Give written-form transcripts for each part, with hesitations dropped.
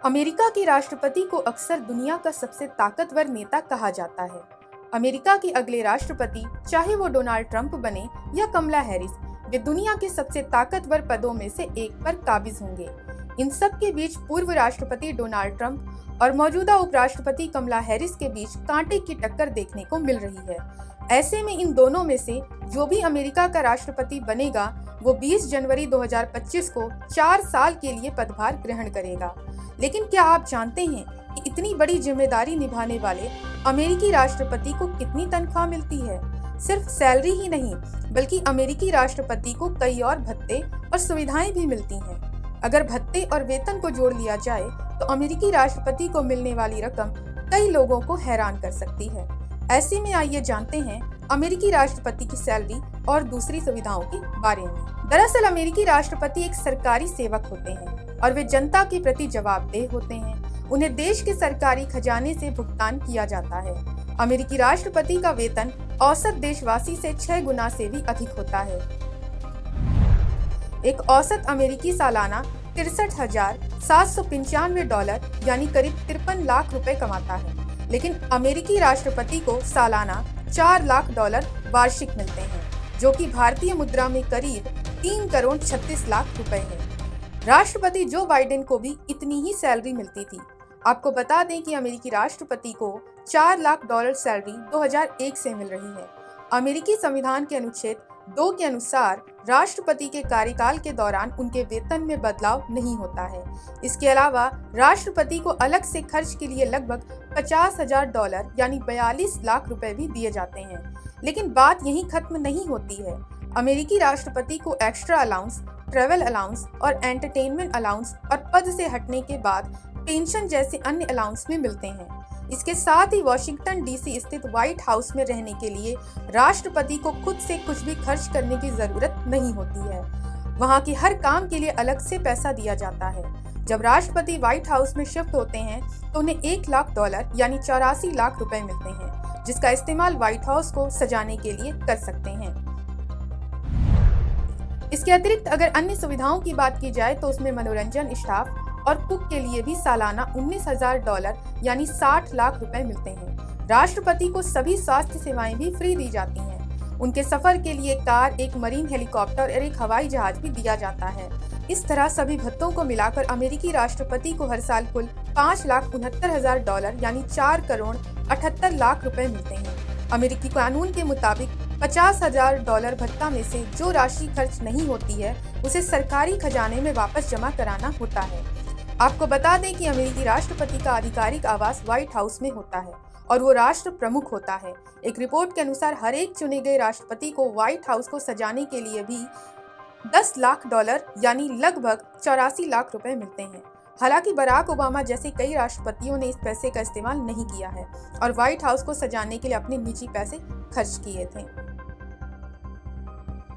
America के राष्ट्रपति को अक्सर दुनिया का सबसे ताकतवर नेता कहा जाता है। अमेरिका के अगले राष्ट्रपति, चाहे वो डोनाल्ड ट्रंप बने या कमला हैरिस, वे दुनिया के सबसे ताकतवर पदों में से एक पर काबिज होंगे। इन सब के बीच पूर्व राष्ट्रपति डोनाल्ड ट्रंप और मौजूदा उपराष्ट्रपति कमला हैरिस के बीच कांटे की टक्कर देखने को मिल रही है। ऐसे में इन दोनों में से जो भी अमेरिका का राष्ट्रपति बनेगा, वो 20 जनवरी 2025 को 4 साल के लिए पदभार ग्रहण करेगा। लेकिन क्या आप जानते हैं कि इतनी बड़ी जिम्मेदारी निभाने वाले अमेरिकी राष्ट्रपति को कितनी तनख्वाह मिलती है? सिर्फ सैलरी ही नहीं, बल्कि अमेरिकी राष्ट्रपति को कई और भत्ते और सुविधाएं भी मिलती हैं। अगर भत्ते और वेतन को जोड़ लिया जाए तो अमेरिकी राष्ट्रपति को मिलने वाली रकम कई लोगों को हैरान कर सकती है। ऐसे में आइए जानते हैं अमेरिकी राष्ट्रपति की सैलरी और दूसरी सुविधाओं के बारे में। दरअसल अमेरिकी राष्ट्रपति एक सरकारी सेवक होते हैं और वे जनता के प्रति जवाबदेह होते हैं। उन्हें देश के सरकारी खजाने से भुगतान किया जाता है। अमेरिकी राष्ट्रपति का वेतन औसत देशवासी से 6 गुना से भी अधिक होता है। एक औसत अमेरिकी सालाना $63,795 यानी करीब 53 लाख रुपए कमाता है। लेकिन अमेरिकी राष्ट्रपति को सालाना $4 लाख वार्षिक मिलते हैं, जो कि भारतीय मुद्रा में करीब 3 करोड़ 36 लाख रुपए है। राष्ट्रपति जो बाइडेन को भी इतनी ही सैलरी मिलती थी। आपको बता दें कि अमेरिकी राष्ट्रपति को $4 लाख सैलरी 2001 से मिल रही है। अमेरिकी संविधान के अनुच्छेद 2 के अनुसार राष्ट्रपति के कार्यकाल के दौरान उनके वेतन में बदलाव नहीं होता है। इसके अलावा राष्ट्रपति को अलग से खर्च के लिए लगभग $50,000 यानी 42 लाख रुपए भी दिए जाते हैं। लेकिन बात यहीं खत्म नहीं होती है। अमेरिकी राष्ट्रपति को एक्स्ट्रा अलाउंस, ट्रेवल अलाउंस और एंटरटेनमेंट अलाउंस और पद से हटने के बाद पेंशन जैसे अन्य अलाउंस भी मिलते हैं। इसके साथ ही वॉशिंगटन डीसी स्थित व्हाइट हाउस में रहने के लिए राष्ट्रपति को खुद से कुछ भी खर्च करने की जरूरत नहीं होती है। वहां के हर काम के लिए अलग से पैसा दिया जाता है। जब राष्ट्रपति व्हाइट हाउस में शिफ्ट होते हैं तो उन्हें $1 लाख यानी 84 लाख रुपए मिलते हैं, जिसका इस्तेमाल व्हाइट हाउस को सजाने के लिए कर सकते हैं। इसके अतिरिक्त अगर अन्य सुविधाओं की बात की जाए तो उसमें मनोरंजन, स्टाफ और कुक के लिए भी सालाना $19,000 यानी 60 लाख रुपए मिलते हैं। राष्ट्रपति को सभी स्वास्थ्य सेवाएं भी फ्री दी जाती हैं। उनके सफर के लिए कार, एक मरीन हेलीकॉप्टर और एक हवाई जहाज भी दिया जाता है। इस तरह सभी भत्तों को मिलाकर अमेरिकी राष्ट्रपति को हर साल कुल $5,69,000 यानी 4 करोड़ 78 लाख रुपए मिलते हैं। अमेरिकी कानून के मुताबिक $50,000 भत्ता में से जो राशि खर्च नहीं होती है, उसे सरकारी खजाने में वापस जमा कराना होता है। आपको बता दें कि अमेरिकी राष्ट्रपति का आधिकारिक आवास व्हाइट हाउस में होता है और वो राष्ट्र प्रमुख होता है। एक रिपोर्ट के अनुसार हर एक चुने गए राष्ट्रपति को व्हाइट हाउस को सजाने के लिए भी $10 लाख यानी लगभग 84 लाख रुपए मिलते हैं। हालांकि बराक ओबामा जैसे कई राष्ट्रपतियों ने इस पैसे का इस्तेमाल नहीं किया है और व्हाइट हाउस को सजाने के लिए अपने निजी पैसे खर्च किए थे।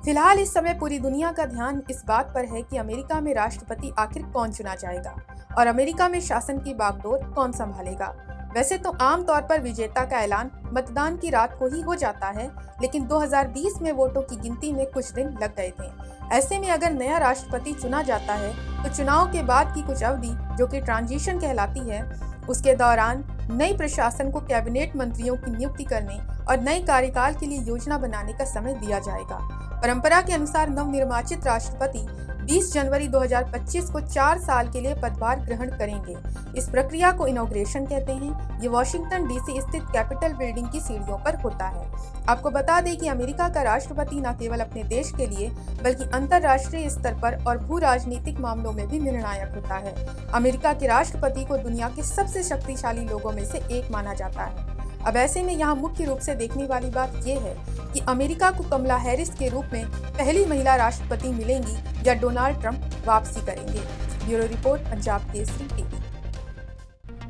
फिलहाल इस समय पूरी दुनिया का ध्यान इस बात पर है कि अमेरिका में राष्ट्रपति आखिर कौन चुना जाएगा और अमेरिका में शासन की बागडोर कौन संभालेगा। वैसे तो आमतौर पर विजेता का ऐलान मतदान की रात को ही हो जाता है, लेकिन 2020 में वोटों की गिनती में कुछ दिन लग गए थे। ऐसे में अगर नया राष्ट्रपति चुना जाता है तो चुनाव के बाद की कुछ अवधि, जो कि ट्रांजिशन कहलाती है, उसके दौरान नई प्रशासन को कैबिनेट मंत्रियों की नियुक्ति करने और नए कार्यकाल के लिए योजना बनाने का समय दिया जाएगा। परंपरा के अनुसार नवनिर्वाचित राष्ट्रपति 20 जनवरी 2025 को 4 साल के लिए पदभार ग्रहण करेंगे। इस प्रक्रिया को इनॉग्रेशन कहते हैं। ये वॉशिंगटन डीसी स्थित कैपिटल बिल्डिंग की सीढ़ियों पर होता है। आपको बता दें कि अमेरिका का राष्ट्रपति न केवल अपने देश के लिए बल्कि अंतर्राष्ट्रीय स्तर पर और भू राजनीतिक मामलों में भी निर्णायक होता है। अमेरिका के राष्ट्रपति को दुनिया के सबसे शक्तिशाली लोगों में से एक माना जाता है। अब ऐसे में यहाँ मुख्य रूप से देखने वाली बात ये है कि अमेरिका को कमला हैरिस के रूप में पहली महिला राष्ट्रपति मिलेंगी या डोनाल्ड ट्रंप वापसी करेंगे। Bureau report, Punjab Kesari TV.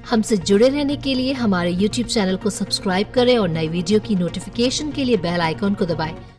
हमसे जुड़े रहने के लिए हमारे YouTube चैनल को सब्सक्राइब करें और नई वीडियो की नोटिफिकेशन के लिए बेल आइकॉन को दबाएं।